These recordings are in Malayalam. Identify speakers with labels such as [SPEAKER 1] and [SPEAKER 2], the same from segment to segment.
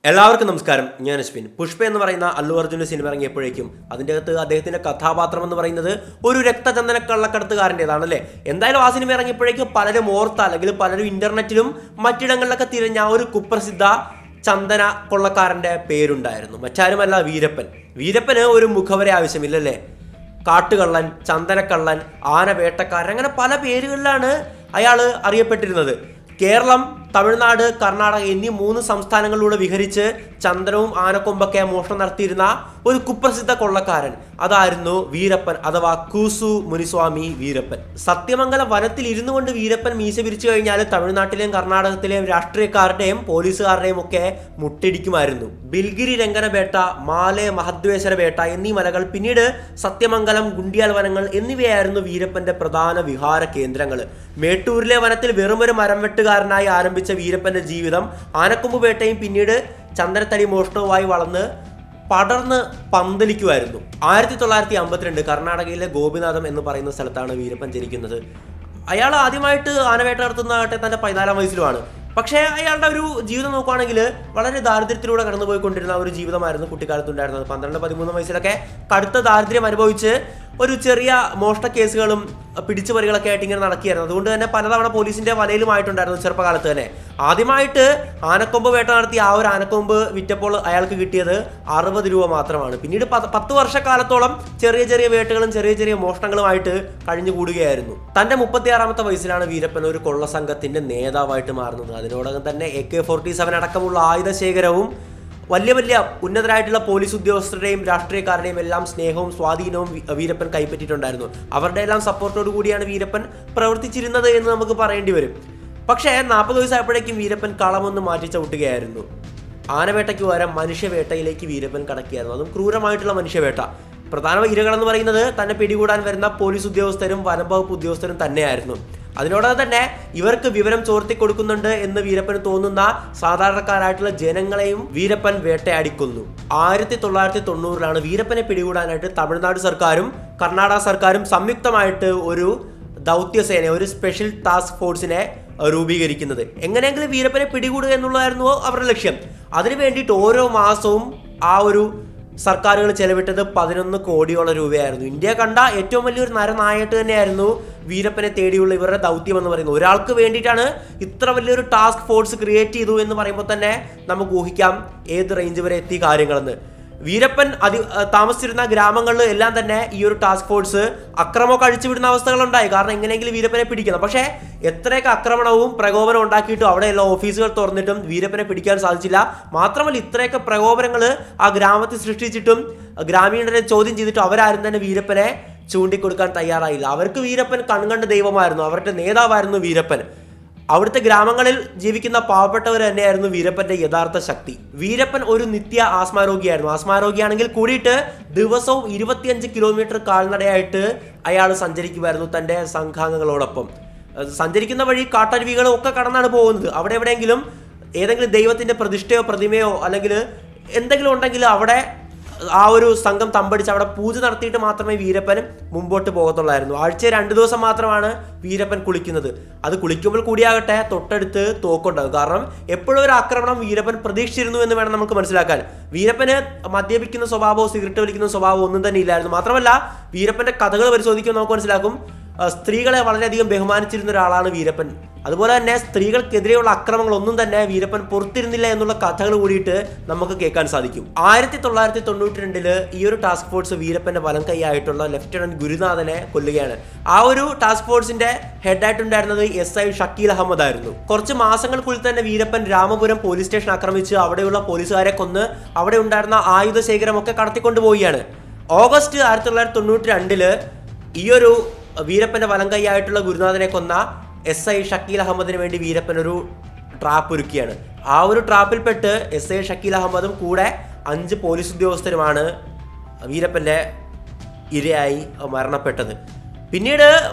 [SPEAKER 1] എല്ലാവർക്കും നമസ്കാരം. ഞാൻ അശ്വിൻ. പുഷ്പ എന്ന് പറയുന്ന അല്ലു അർജുൻ്റെ സിനിമ ഇറങ്ങിയപ്പോഴേക്കും അതിൻ്റെ അകത്ത് അദ്ദേഹത്തിൻ്റെ കഥാപാത്രം എന്ന് പറയുന്നത് ഒരു രക്തചന്ദന കള്ളക്കടത്തുകാരൻ്റെതാണല്ലേ. എന്തായാലും ആ സിനിമ ഇറങ്ങിയപ്പോഴേക്കും പലരും ഓർത്ത അല്ലെങ്കിൽ പലരും ഇൻ്റർനെറ്റിലും മറ്റിടങ്ങളിലൊക്കെ തിരഞ്ഞ ഒരു കുപ്രസിദ്ധ ചന്ദന കൊള്ളക്കാരൻ്റെ പേരുണ്ടായിരുന്നു. മറ്റാരുമല്ല, വീരപ്പൻ. വീരപ്പന് ഒരു മുഖവരെ ആവശ്യമില്ലല്ലേ. കാട്ടുകള്ളൻ, ചന്ദനക്കള്ളൻ, ആനവേട്ടക്കാരൻ, അങ്ങനെ പല പേരുകളിലാണ് അയാൾ അറിയപ്പെട്ടിരുന്നത്. കേരളം, തമിഴ്നാട്, കർണാടക എന്നീ 3 സംസ്ഥാനങ്ങളിലൂടെ വിഹരിച്ച് ചന്ദനവും ആനക്കൊമ്പൊക്കെ മോഷണം നടത്തിയിരുന്ന ഒരു കുപ്രസിദ്ധ കൊള്ളക്കാരൻ അതായിരുന്നു വീരപ്പൻ അഥവാ കൂസു മുനിസ്വാമി വീരപ്പൻ. സത്യമംഗലം വനത്തിൽ ഇരുന്നു കൊണ്ട് വീരപ്പൻ മീശ പിരിച്ചു കഴിഞ്ഞാൽ തമിഴ്നാട്ടിലെയും കർണാടകത്തിലെയും രാഷ്ട്രീയക്കാരുടെയും പോലീസുകാരുടെയും ഒക്കെ മുട്ടിടിക്കുമായിരുന്നു. ബിൽഗിരി രംഗനബേട്ട, മാലെ മഹദ്വേശ്വര ബേട്ട എന്നീ മലകൾ, പിന്നീട് സത്യമംഗലം, ഗുണ്ടിയാൽ വനങ്ങൾ എന്നിവയായിരുന്നു വീരപ്പന്റെ പ്രധാന വിഹാര കേന്ദ്രങ്ങൾ. മേട്ടൂരിലെ വനത്തിൽ വെറുമൊരു മരം വെട്ടുകാരനായി ആരംഭിച്ച വീരപ്പന്റെ ജീവിതം ആനക്കൊമ്പ് വേട്ടയും പിന്നീട് ചന്ദനത്തടി മോഷണവുമായി വളർന്ന് പടർന്ന് പന്തലിക്കുമായിരുന്നു. 1952 കർണാടകയിലെ ഗോപിനാഥം എന്ന് പറയുന്ന സ്ഥലത്താണ് വീരപ്പൻ ജനിക്കുന്നത്. അയാൾ ആദ്യമായിട്ട് ആനവേട്ട നടത്തുന്നതാകട്ടെ തൻ്റെ 14-ാം വയസ്സിലുമാണ്. പക്ഷേ അയാളുടെ ഒരു ജീവിതം നോക്കുകയാണെങ്കിൽ വളരെ ദാരിദ്ര്യത്തിലൂടെ കടന്നുപോയിക്കൊണ്ടിരുന്ന ഒരു ജീവിതമായിരുന്നു കുട്ടിക്കാലത്തുണ്ടായിരുന്നത്. 12-13 വയസ്സിലൊക്കെ കടുത്ത ദാരിദ്ര്യം അനുഭവിച്ച് ഒരു ചെറിയ മോഷണ കേസുകളും പിടിച്ചുപറികളൊക്കെ ആയിട്ട് ഇങ്ങനെ നടക്കുകയായിരുന്നു. അതുകൊണ്ട് തന്നെ പലതവണ പോലീസിന്റെ വലയിലുമായിട്ടുണ്ടായിരുന്നു ചെറുപ്പകാലത്ത് തന്നെ. ആദ്യമായിട്ട് ആനക്കൊമ്പ് വേട്ട നടത്തി ആ ഒരു ആനക്കൊമ്പ് വിറ്റപ്പോൾ അയാൾക്ക് കിട്ടിയത് 60 രൂപ മാത്രമാണ്. പിന്നീട് 10 വർഷക്കാലത്തോളം ചെറിയ ചെറിയ വേട്ടകളും ചെറിയ ചെറിയ മോഷണങ്ങളുമായിട്ട് കഴിഞ്ഞു കൂടുകയായിരുന്നു. തന്റെ 36-ാമത്തെ വയസ്സിലാണ് വീരപ്പൻ ഒരു കൊള്ള സംഘത്തിന്റെ നേതാവായിട്ട് മാറുന്നത്. അതിനോടകം തന്നെ AK-47 അടക്കമുള്ള ആയുധ ശേഖരവും വലിയ വലിയ ഉന്നതരായിട്ടുള്ള പോലീസ് ഉദ്യോഗസ്ഥരുടെയും രാഷ്ട്രീയക്കാരുടെയും എല്ലാം സ്നേഹവും സ്വാധീനവും വീരപ്പൻ കൈപ്പറ്റിയിട്ടുണ്ടായിരുന്നു. അവരുടെ എല്ലാം സപ്പോർട്ടോടു കൂടിയാണ് വീരപ്പൻ പ്രവർത്തിച്ചിരുന്നത് എന്ന് നമുക്ക് പറയേണ്ടി വരും. പക്ഷേ 40 വയസ്സായപ്പോഴേക്കും വീരപ്പൻ കളമൊന്ന് മാറ്റി ചവിട്ടുകയായിരുന്നു. ആനവേട്ടയ്ക്ക് പകരം മനുഷ്യവേട്ടയിലേക്ക് വീരപ്പൻ കടക്കുകയായിരുന്നു. അതും ക്രൂരമായിട്ടുള്ള മനുഷ്യവേട്ട. പ്രധാന ഇരകളെന്ന് പറയുന്നത് തന്നെ പിടികൂടാൻ വരുന്ന പോലീസ് ഉദ്യോഗസ്ഥരും വനംവകുപ്പ് ഉദ്യോഗസ്ഥരും തന്നെയായിരുന്നു. അതിനോടൊപ്പം തന്നെ ഇവർക്ക് വിവരം ചോർത്തി കൊടുക്കുന്നുണ്ട് എന്ന് വീരപ്പന് തോന്നുന്ന സാധാരണക്കാരായിട്ടുള്ള ജനങ്ങളെയും വീരപ്പൻ വേട്ടയാടിക്കൊന്നു. 1990-ലാണ് വീരപ്പനെ പിടികൂടാനായിട്ട് തമിഴ്നാട് സർക്കാരും കർണാടക സർക്കാരും സംയുക്തമായിട്ട് ഒരു ദൗത്യസേന, ഒരു സ്പെഷ്യൽ ടാസ്ക് ഫോഴ്സിനെ രൂപീകരിക്കുന്നത്. എങ്ങനെയെങ്കിലും വീരപ്പനെ പിടികൂടുക എന്നുള്ളതായിരുന്നു അവരുടെ ലക്ഷ്യം. അതിനു വേണ്ടിയിട്ട് ഓരോ മാസവും ആ ഒരു സർക്കാരുകൾ ചെലവിട്ടത് 11 കോടിയോളം രൂപയായിരുന്നു. ഇന്ത്യ കണ്ട ഏറ്റവും വലിയൊരു നരനായിട്ട് തന്നെയായിരുന്നു വീരപ്പനെ തേടിയുള്ള ഇവരുടെ ദൗത്യം എന്ന് പറയുന്നത്. ഒരാൾക്ക് വേണ്ടിയിട്ടാണ് ഇത്ര വലിയൊരു ടാസ്ക് ഫോഴ്സ് ക്രിയേറ്റ് ചെയ്തു എന്ന് പറയുമ്പോൾ തന്നെ നമുക്ക് ഊഹിക്കാം ഏത് റേഞ്ച് വരെ എത്തി കാര്യങ്ങളെന്ന്. വീരപ്പൻ താമസിച്ചിരുന്ന ഗ്രാമങ്ങളിൽ എല്ലാം തന്നെ ഈ ഒരു ടാസ്ക് ഫോഴ്സ് അക്രമമൊക്കെ അഴിച്ചുവിടുന്ന അവസ്ഥകളുണ്ടായി. കാരണം എങ്ങനെയെങ്കിലും വീരപ്പനെ പിടിക്കണം. പക്ഷേ എത്രയൊക്കെ ആക്രമണവും പ്രകോപനം ഉണ്ടാക്കിയിട്ടും അവിടെയുള്ള ഓഫീസുകൾ തുറന്നിട്ടും വീരപ്പനെ പിടിക്കാൻ സാധിച്ചില്ല. മാത്രമല്ല ഇത്രയൊക്കെ പ്രകോപനങ്ങൾ ആ ഗ്രാമത്തിൽ സൃഷ്ടിച്ചിട്ടും ഗ്രാമീണരെ ചോദ്യം ചെയ്തിട്ടും അവരാരും തന്നെ വീരപ്പനെ ചൂണ്ടിക്കൊടുക്കാൻ തയ്യാറായില്ല. അവർക്ക് വീരപ്പൻ കൺകണ്ട ദൈവമായിരുന്നു. അവരുടെ നേതാവായിരുന്നു വീരപ്പൻ. അവിടുത്തെ ഗ്രാമങ്ങളിൽ ജീവിക്കുന്ന പാവപ്പെട്ടവർ തന്നെയായിരുന്നു വീരപ്പന്റെ യഥാർത്ഥ ശക്തി. വീരപ്പൻ ഒരു നിത്യ ആസ്മാരോഗിയായിരുന്നു. ആസ്മാരോഗിയാണെങ്കിൽ കൂടിയിട്ട് ദിവസവും 25 കിലോമീറ്റർ കാൽനടയായിട്ട് അയാൾ സഞ്ചരിക്കുമായിരുന്നു തൻ്റെ സംഘാംഗങ്ങളോടൊപ്പം. സഞ്ചരിക്കുന്ന വഴി കാട്ടരുവികളും ഒക്കെ കടന്നാണ് പോകുന്നത്. അവിടെ എവിടെയെങ്കിലും ഏതെങ്കിലും ദൈവത്തിന്റെ പ്രതിഷ്ഠയോ പ്രതിമയോ അല്ലെങ്കിൽ എന്തെങ്കിലും ഉണ്ടെങ്കിൽ അവിടെ ആ ഒരു സംഘം തമ്പടിച്ച് അവിടെ പൂജ നടത്തിയിട്ട് മാത്രമേ വീരപ്പൻ മുമ്പോട്ട് പോകത്തുള്ളായിരുന്നു. ആഴ്ച 2 ദിവസം മാത്രമാണ് വീരപ്പൻ കുളിക്കുന്നത്. അത് കുളിക്കുമ്പോൾ കൂടിയാകട്ടെ തൊട്ടടുത്ത് തോക്കുണ്ടാകും. കാരണം എപ്പോഴും ഒരു ആക്രമണം വീരപ്പൻ പ്രതീക്ഷിച്ചിരുന്നു എന്ന് വേണം നമുക്ക് മനസ്സിലാക്കാൻ. വീരപ്പന് മദ്യപിക്കുന്ന സ്വഭാവമോ സിഗരറ്റ് വലിക്കുന്ന സ്വഭാവമോ ഒന്നും തന്നെ ഇല്ലായിരുന്നു. മാത്രമല്ല വീരപ്പന്റെ കഥകൾ പരിശോധിക്കുമ്പോൾ നമുക്ക് മനസ്സിലാക്കും സ്ത്രീകളെ വളരെയധികം ബഹുമാനിച്ചിരുന്ന ഒരാളാണ് വീരപ്പൻ. അതുപോലെ തന്നെ സ്ത്രീകൾക്കെതിരെയുള്ള അക്രമങ്ങളൊന്നും തന്നെ വീരപ്പൻ പുറത്തിരുന്നില്ല എന്നുള്ള കഥകൾ കൂടിയിട്ട് നമുക്ക് കേൾക്കാൻ സാധിക്കും. 1992 ഈ ഒരു ടാസ്ക് ഫോഴ്സ് വീരപ്പന്റെ വലം കൈയായിട്ടുള്ള ലഫ്റ്റനന്റ് ഗുരുനാഥനെ കൊല്ലുകയാണ്. ആ ഒരു ടാസ്ക് ഫോഴ്സിന്റെ ഹെഡായിട്ടുണ്ടായിരുന്നത് SI ഷക്കീൽ അഹമ്മദ് ആയിരുന്നു. കുറച്ച് മാസങ്ങൾക്കുള്ളിൽ തന്നെ വീരപ്പൻ രാമപുരം പോലീസ് സ്റ്റേഷൻ ആക്രമിച്ച് അവിടെയുള്ള പോലീസുകാരെ കൊന്ന് അവിടെ ഉണ്ടായിരുന്ന ആയുധ ശേഖരമൊക്കെ കടത്തിക്കൊണ്ടുപോവുകയാണ്. ഓഗസ്റ്റ് 1992 ഈ ഒരു വീരപ്പന്റെ വലം കൈയായിട്ടുള്ള ഗുരുനാഥനെ കൊന്ന SI ഷക്കീൽ അഹമ്മദിന് വേണ്ടി വീരപ്പൻ ഒരു ട്രാപ്പ് ഒരുക്കിയാണ്. ആ ഒരു ട്രാപ്പിൽപ്പെട്ട് SI ഷക്കീൽ അഹമ്മദും കൂടെ 5 പോലീസ് ഉദ്യോഗസ്ഥരുമാണ് വീരപ്പന്റെ ഇരയായി മരണപ്പെട്ടത്. പിന്നീട്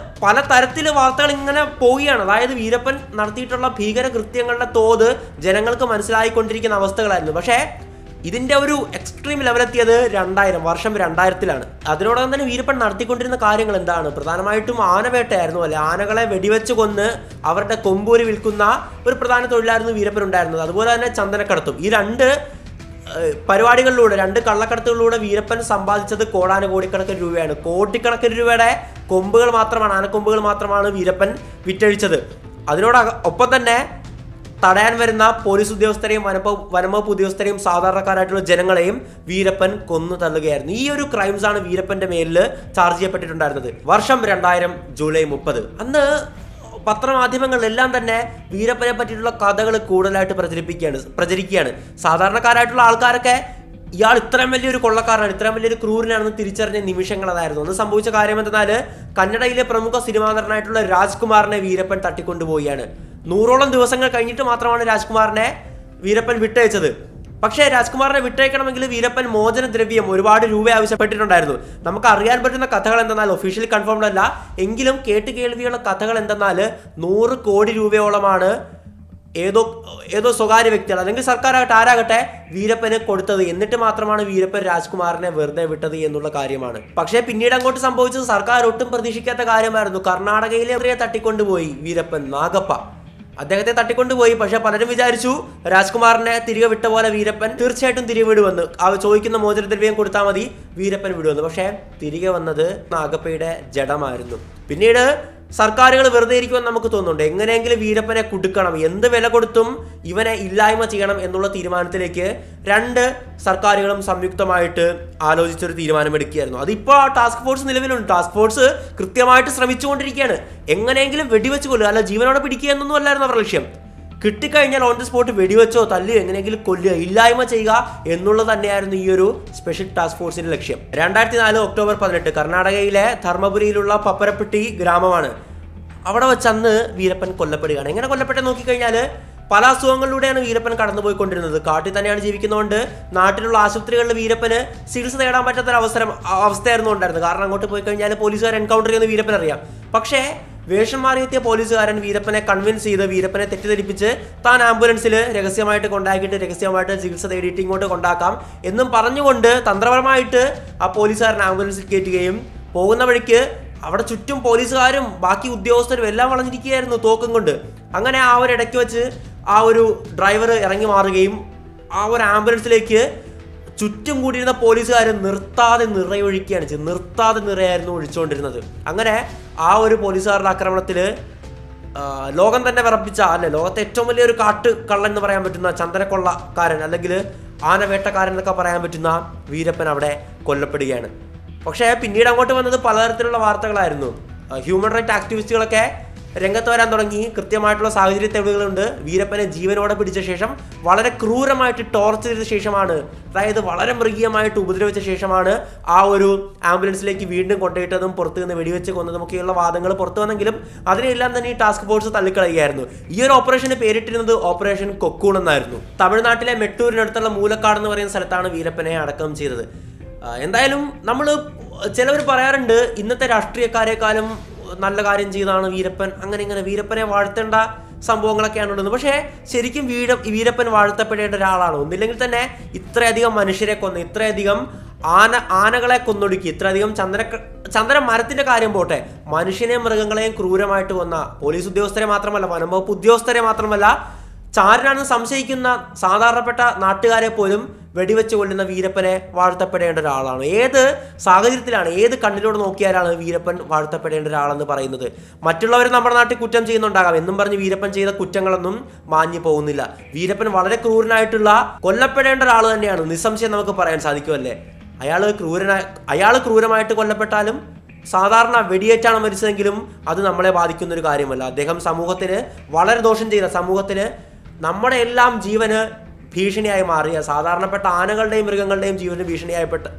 [SPEAKER 1] പല തരത്തിൽ വാർത്തകൾ ഇങ്ങനെ പോവുകയാണ്. അതായത് വീരപ്പൻ നടത്തിയിട്ടുള്ള ഭീകര കൃത്യങ്ങളുടെ തോത് ജനങ്ങൾക്ക് മനസ്സിലായിക്കൊണ്ടിരിക്കുന്ന അവസ്ഥകളായിരുന്നു. പക്ഷേ ഇതിന്റെ ഒരു എക്സ്ട്രീം ലെവലെത്തിയത് 2000-ലാണ്. അതിനോടകം തന്നെ വീരപ്പൻ നടത്തിക്കൊണ്ടിരുന്ന കാര്യങ്ങൾ എന്താണ്? പ്രധാനമായിട്ടും ആനവേട്ടയായിരുന്നു. അല്ലെ, ആനകളെ വെടിവെച്ച് കൊന്ന് അവരുടെ കൊമ്പൂരി വിൽക്കുന്ന ഒരു പ്രധാന തൊഴിലായിരുന്നു വീരപ്പൻ ഉണ്ടായിരുന്നത്. അതുപോലെ തന്നെ ചന്ദനക്കടത്തും. ഈ 2 പരിപാടികളിലൂടെ 2 കള്ളക്കടത്തുകളിലൂടെ വീരപ്പൻ സമ്പാദിച്ചത് കോടാനുകോടിക്കണക്കിന് രൂപയാണ്. കോടിക്കണക്കിന് രൂപയുടെ കൊമ്പുകൾ മാത്രമാണ്, ആനക്കൊമ്പുകൾ മാത്രമാണ് വീരപ്പൻ വിറ്റഴിച്ചത്. ഒപ്പം തന്നെ തടയാൻ വരുന്ന പോലീസ് ഉദ്യോഗസ്ഥരെയും വനംവകുപ്പ് ഉദ്യോഗസ്ഥരെയും സാധാരണക്കാരായിട്ടുള്ള ജനങ്ങളെയും വീരപ്പൻ കൊന്നു തള്ളുകയായിരുന്നു. ഈ ഒരു ക്രൈംസ് ആണ് വീരപ്പന്റെ മേലിൽ ചാർജ് ചെയ്യപ്പെട്ടിട്ടുണ്ടായിരുന്നത്. വർഷം 2000 ജൂലൈ 30. അന്ന് പത്രമാധ്യമങ്ങളിലെല്ലാം തന്നെ വീരപ്പനെ പറ്റിയിട്ടുള്ള കഥകൾ കൂടുതലായിട്ട് പ്രചരിക്കുകയാണ്. സാധാരണക്കാരായിട്ടുള്ള ആൾക്കാരൊക്കെ ഇയാൾ ഇത്രയും വലിയൊരു കൊള്ളക്കാരനാണ്, ഇത്രയും വലിയൊരു ക്രൂരനാണെന്ന് തിരിച്ചറിഞ്ഞ നിമിഷങ്ങൾ അതായിരുന്നു. അന്ന് സംഭവിച്ച കാര്യം എന്തെന്നാൽ കന്നഡയിലെ പ്രമുഖ സിനിമാ നടനായിട്ടുള്ള രാജ്കുമാറിനെ വീരപ്പൻ തട്ടിക്കൊണ്ടുപോവുകയാണ്. 100ഓളം ദിവസങ്ങൾ കഴിഞ്ഞിട്ട് മാത്രമാണ് രാജ്കുമാറിനെ വീരപ്പൻ വിട്ടയച്ചത്. പക്ഷേ രാജ്കുമാറിനെ വിട്ടയക്കണമെങ്കിൽ വീരപ്പൻ മോചനദ്രവ്യം ഒരുപാട് രൂപ ആവശ്യപ്പെട്ടിട്ടുണ്ടായിരുന്നു. നമുക്ക് അറിയാൻ പറ്റുന്ന കഥകൾ എന്തെന്നാൽ ഒഫീഷ്യലി കൺഫേംഡ് അല്ല എങ്കിലും കേട്ടുകേൾവിയുള്ള കഥകൾ എന്തെന്നാൽ 100 കോടി രൂപയോളമാണ് ഏതോ സ്വകാര്യ വ്യക്തികൾ അല്ലെങ്കിൽ സർക്കാരാകട്ടെ ആരാകട്ടെ വീരപ്പന് കൊടുത്തത്. എന്നിട്ട് മാത്രമാണ് വീരപ്പൻ രാജ്കുമാറിനെ വെറുതെ വിട്ടത് എന്നുള്ള കാര്യമാണ്. പക്ഷേ പിന്നീട് അങ്ങോട്ട് സംഭവിച്ചത് സർക്കാർ ഒട്ടും പ്രതീക്ഷിക്കാത്ത കാര്യമായിരുന്നു. കർണാടകയിലെ തട്ടിക്കൊണ്ടുപോയി വീരപ്പൻ നാഗപ്പ അദ്ദേഹത്തെ തട്ടിക്കൊണ്ടുപോയി. പക്ഷെ പലരും വിചാരിച്ചു രാജ്കുമാറിനെ തിരികെ വിട്ട പോലെ വീരപ്പൻ തീർച്ചയായിട്ടും തിരികെ വിടുവന്ന്, ചോദിക്കുന്ന മോചനദ്രവ്യം കൊടുത്താൽ മതി വീരപ്പൻ വിടുവന്ന്. പക്ഷെ തിരികെ വന്നത് നാഗപ്പയുടെ ജഡമായിരുന്നു. പിന്നീട് സർക്കാരുകൾ വെറുതെ ഇരിക്കുമെന്ന് നമുക്ക് തോന്നുന്നുണ്ട്. എങ്ങനെയെങ്കിലും വീരപ്പനെ കുടുക്കണം, എന്ത് വില കൊടുത്തും ഇവനെ ഇല്ലായ്മ ചെയ്യണം എന്നുള്ള തീരുമാനത്തിലേക്ക് 2 സർക്കാരുകളും സംയുക്തമായിട്ട് ആലോചിച്ചൊരു തീരുമാനമെടുക്കുകയായിരുന്നു. അതിപ്പോൾ ടാസ്ക് ഫോഴ്സ് നിലവിലുണ്ട്. ടാസ്ക് ഫോഴ്സ് കൃത്യമായിട്ട് ശ്രമിച്ചുകൊണ്ടിരിക്കുകയാണ്. എങ്ങനെയെങ്കിലും വെടിവെച്ച് കൊല്ലുക, അല്ല ജീവനോടെ പിടിക്കുക എന്നൊന്നും അല്ലായിരുന്നു അവരുടെ ലക്ഷ്യം. കിട്ടിക്കഴിഞ്ഞാൽ ഓൺ ദി സ്പോട്ട് വെടിവെച്ചോ തല്ലിയോ എങ്ങനെയെങ്കിലും കൊല്ലുക, ഇല്ലായ്മ ചെയ്യുക എന്നുള്ളത് തന്നെയായിരുന്നു ഈ ഒരു സ്പെഷ്യൽ ടാസ്ക് ഫോഴ്സിന്റെ ലക്ഷ്യം. 2004 ഒക്ടോബർ 18 കർണാടകയിലെ ധർമ്മപുരിയിലുള്ള പപ്പരപ്പെട്ടി ഗ്രാമമാണ്. അവിടെ വെച്ച് അന്ന് വീരപ്പൻ കൊല്ലപ്പെടുകയാണ്. എങ്ങനെ കൊല്ലപ്പെട്ടെന്ന് നോക്കിക്കഴിഞ്ഞാൽ പല അസുഖങ്ങളിലൂടെയാണ് വീരപ്പൻ കടന്നുപോയിക്കൊണ്ടിരുന്നത്. കാട്ടിൽ തന്നെയാണ് ജീവിക്കുന്നതുകൊണ്ട് നാട്ടിലുള്ള ആശുപത്രികളിൽ വീരപ്പന് ചികിത്സ നേടാൻ പറ്റാത്തൊരു അവസ്ഥയായിരുന്നു ഉണ്ടായിരുന്നത്. കാരണം അങ്ങോട്ട് പോയി കഴിഞ്ഞാൽ പോലീസുകാർ എൻകൗണ്ടർ ചെയ്യുന്ന വീരപ്പൻ അറിയാം. പക്ഷേ വേഷം മാറിയെത്തിയ പോലീസുകാരൻ വീരപ്പനെ കൺവിൻസ് ചെയ്ത് വീരപ്പനെ തെറ്റിദ്ധരിപ്പിച്ച് താൻ ആംബുലൻസിൽ രഹസ്യമായിട്ട് കൊണ്ടാക്കിയിട്ട് രഹസ്യമായിട്ട് ചികിത്സ തേടിയിട്ട് ഇങ്ങോട്ട് കൊണ്ടാക്കാം എന്നും പറഞ്ഞുകൊണ്ട് തന്ത്രപരമായിട്ട് ആ പോലീസുകാരൻ ആംബുലൻസിൽ കയറ്റുകയും പോകുന്ന വഴിക്ക് അവിടെ ചുറ്റും പോലീസുകാരും ബാക്കി ഉദ്യോഗസ്ഥരും എല്ലാം വളഞ്ഞിരിക്കുകയായിരുന്നു തോക്കും കൊണ്ട്. അങ്ങനെ ആ ഒരു ഇടയ്ക്ക് വെച്ച് ആ ഒരു ഡ്രൈവർ ഇറങ്ങി മാറുകയും ആ ഒരു ആംബുലൻസിലേക്ക് ചുറ്റും കൂടിയിരുന്ന പോലീസുകാർ നിർത്താതെ നിറയായിരുന്നു ഒഴിച്ചുകൊണ്ടിരുന്നത്. അങ്ങനെ ആ ഒരു പോലീസുകാരുടെ ആക്രമണത്തിൽ ലോകം തന്നെ വിറപ്പിച്ച ലോകത്തെ ഏറ്റവും വലിയൊരു കള്ളൻ എന്ന് പറയാൻ പറ്റുന്ന ചന്ദനക്കൊള്ളക്കാരൻ അല്ലെങ്കിൽ ആനവേട്ടക്കാരൻ എന്നൊക്കെ പറയാൻ പറ്റുന്ന വീരപ്പൻ അവിടെ കൊല്ലപ്പെടുകയാണ്. പക്ഷേ പിന്നീട് അങ്ങോട്ട് വന്നത് പലതരത്തിലുള്ള വാർത്തകളായിരുന്നു. ഹ്യൂമൻ റൈറ്റ് ആക്ടിവിസ്റ്റുകളൊക്കെ രംഗത്ത് വരാൻ തുടങ്ങി. കൃത്യമായിട്ടുള്ള സാഹചര്യ തെളിവുകളുണ്ട്. വീരപ്പനെ ജീവനോടെ പിടിച്ച ശേഷം വളരെ ക്രൂരമായിട്ട് ടോർച്ചർ ചെയ്ത ശേഷമാണ്, അതായത് വളരെ മൃഗീയമായിട്ട് ഉപദ്രവിച്ച ശേഷമാണ് ആ ഒരു ആംബുലൻസിലേക്ക് വീണ്ടും കൊണ്ടുപോയിട്ടതും പുറത്തു നിന്ന് വെടിവെച്ച് കൊന്നതും ഒക്കെയുള്ള വാദങ്ങൾ പുറത്തു വന്നെങ്കിലും അതിനെല്ലാം തന്നെ ഈ ടാസ്ക് ഫോഴ്സ് തള്ളിക്കളയുകയായിരുന്നു. ഈ ഒരു ഓപ്പറേഷന് പേരിട്ടിരുന്നത് ഓപ്പറേഷൻ കൊക്കൂൺ എന്നായിരുന്നു. തമിഴ്നാട്ടിലെ മെട്ടൂരിനടുത്തുള്ള മൂലക്കാട് എന്ന് പറയുന്ന സ്ഥലത്താണ് വീരപ്പനെ അടക്കം ചെയ്തത്. എന്തായാലും ചിലവർ പറയാറുണ്ട് ഇന്നത്തെ രാഷ്ട്രീയക്കാരെക്കാളും നല്ല കാര്യം ചെയ്താണ് വീരപ്പൻ, അങ്ങനെ ഇങ്ങനെ വീരപ്പനെ വാഴ്ത്തേണ്ട സംഭവങ്ങളൊക്കെയാണുള്ളത്. പക്ഷേ ശരിക്കും വീരപ്പൻ വാഴ്ത്തപ്പെടേണ്ട ഒരാളാണ്. ഒന്നില്ലെങ്കിൽ തന്നെ ഇത്രയധികം മനുഷ്യരെ കൊന്ന്, ഇത്രയധികം ആനകളെ കൊന്നൊടുക്കി, ഇത്രയധികം ചന്ദന മരത്തിന്റെ കാര്യം പോട്ടെ, മനുഷ്യനെയും മൃഗങ്ങളെയും ക്രൂരമായിട്ട് കൊന്ന പോലീസ് ഉദ്യോഗസ്ഥരെ മാത്രമല്ല, വനംവകുപ്പ് ഉദ്യോഗസ്ഥരെ മാത്രമല്ല, ചാരനാണെന്ന് സംശയിക്കുന്ന സാധാരണപ്പെട്ട നാട്ടുകാരെ പോലും വെടിവെച്ച് കൊല്ലുന്ന വീരപ്പനെ വാഴ്ത്തപ്പെടേണ്ട ഒരാളാണ്. ഏത് സാഹചര്യത്തിലാണ്, ഏത് കണ്ണിലൂടെ നോക്കിയാലാണ് വീരപ്പൻ വാഴ്ത്തപ്പെടേണ്ട ഒരാളെന്ന് പറയുന്നത്. മറ്റുള്ളവർ നമ്മുടെ നാട്ടിൽ കുറ്റം ചെയ്യുന്നുണ്ടാകാം എന്നും പറഞ്ഞ് വീരപ്പൻ ചെയ്ത കുറ്റങ്ങളൊന്നും മാഞ്ഞു പോകുന്നില്ല. വീരപ്പൻ വളരെ ക്രൂരനായിട്ടുള്ള കൊല്ലപ്പെടേണ്ട ഒരാൾ തന്നെയാണ്, നിസ്സംശയം നമുക്ക് പറയാൻ സാധിക്കുമല്ലേ. അയാൾ ക്രൂരമായിട്ട് കൊല്ലപ്പെട്ടാലും സാധാരണ വെടിയേറ്റാണ് മരിച്ചതെങ്കിലും അത് നമ്മളെ ബാധിക്കുന്ന ഒരു കാര്യമല്ല. അദ്ദേഹം സമൂഹത്തിന് വളരെ ദോഷം ചെയ്ത, സമൂഹത്തിന് നമ്മുടെ എല്ലാം ജീവന് ഭീഷണിയായി മാറിയ, സാധാരണപ്പെട്ട ആനകളുടെയും മൃഗങ്ങളുടെയും ജീവന്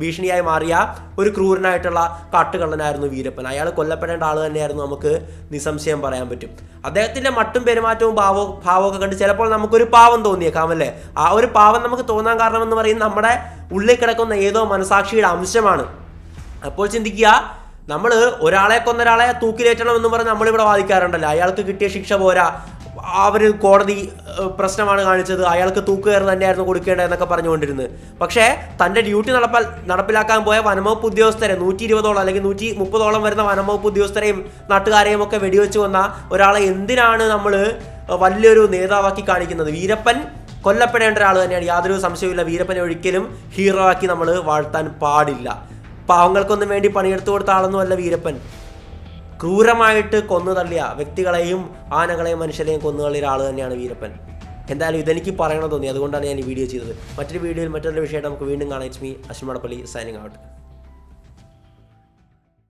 [SPEAKER 1] ഭീഷണിയായി മാറിയ ഒരു ക്രൂരനായിട്ടുള്ള കാട്ടുകള്ളനായിരുന്നു വീരപ്പൻ. അയാൾ കൊല്ലപ്പെടേണ്ട ആൾ തന്നെയായിരുന്നു, നമുക്ക് നിസ്സംശയം പറയാൻ പറ്റും. അദ്ദേഹത്തിന്റെ മട്ടും പെരുമാറ്റവും ഭാവമൊക്കെ കണ്ട് ചിലപ്പോൾ നമുക്കൊരു പാവം തോന്നിയേക്കാം അല്ലേ. ആ ഒരു പാവം നമുക്ക് തോന്നാൻ കാരണമെന്ന് പറയുന്നത് നമ്മുടെ ഉള്ളിൽ കിടക്കുന്ന ഏതോ മനസാക്ഷിയുടെ അംശമാണ്. അപ്പോൾ ചിന്തിക്കുക, നമ്മൾ ഒരാളെ കൊന്നൊരാളെ തൂക്കിലേറ്റണം എന്ന് പറഞ്ഞ് നമ്മളിവിടെ വാദിക്കാറുണ്ടല്ലോ. അയാൾക്ക് കിട്ടിയ ശിക്ഷ പോരാ, അവർ കോടതി പ്രശ്നമാണ് കാണിച്ചത്, അയാൾക്ക് തൂക്കുകയർ തന്നെയായിരുന്നു കൊടുക്കേണ്ടതെന്നൊക്കെ പറഞ്ഞുകൊണ്ടിരുന്നത്. പക്ഷേ തൻ്റെ ഡ്യൂട്ടി നടപ്പിലാക്കാൻ പോയ വനംവകുപ്പ് ഉദ്യോഗസ്ഥരെ 120ഓളം അല്ലെങ്കിൽ 130ഓളം വരുന്ന വനംവകുപ്പ് ഉദ്യോഗസ്ഥരെയും നാട്ടുകാരെയും ഒക്കെ വെടിവെച്ച് കൊന്ന ഒരാളെ എന്തിനാണ് നമ്മൾ വലിയൊരു നേതാവാക്കി കാണിക്കുന്നത്? വീരപ്പൻ കൊല്ലപ്പെടേണ്ട ഒരാൾ തന്നെയാണ്, യാതൊരു സംശയവുമില്ല. വീരപ്പനെ ഒരിക്കലും ഹീറോ ആക്കി നമ്മൾ വാഴ്ത്താൻ പാടില്ല. പാവങ്ങൾക്കൊന്നും വേണ്ടി പണിയെടുത്തു കൊടുത്ത ആളൊന്നുമല്ല വീരപ്പൻ. ക്രൂരമായിട്ട് കൊന്നു തള്ളിയ വ്യക്തികളെയും ആനകളെയും മനുഷ്യരെയും കൊന്നുതള്ളിയ ആൾ തന്നെയാണ് വീരപ്പൻ. എന്തായാലും ഇതെനിക്ക് പറയണമെന്ന് തോന്നി, അതുകൊണ്ടാണ് ഞാൻ ഈ വീഡിയോ ചെയ്തത്. മറ്റൊരു വീഡിയോയിൽ മറ്റൊരു വിഷയമായിട്ട് നമുക്ക് വീണ്ടും കാണാം. It's me Ashwin Madappally signing out.